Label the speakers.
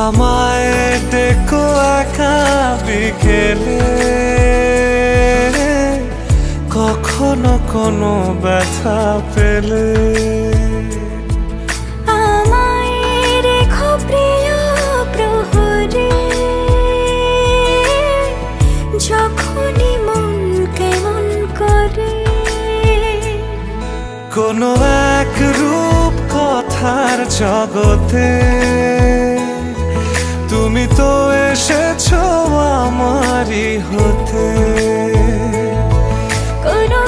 Speaker 1: আমায় ডেকো একা বিকেলে, কখনো কোনো ব্যথা পেলে।
Speaker 2: আমায় রেখো প্রিয় প্রহরে, যখনই মন কেমন করে।
Speaker 1: কোনো এক রূপ কথার জগতে তুমি তো এসেছো আমারই হতে।
Speaker 2: কোনো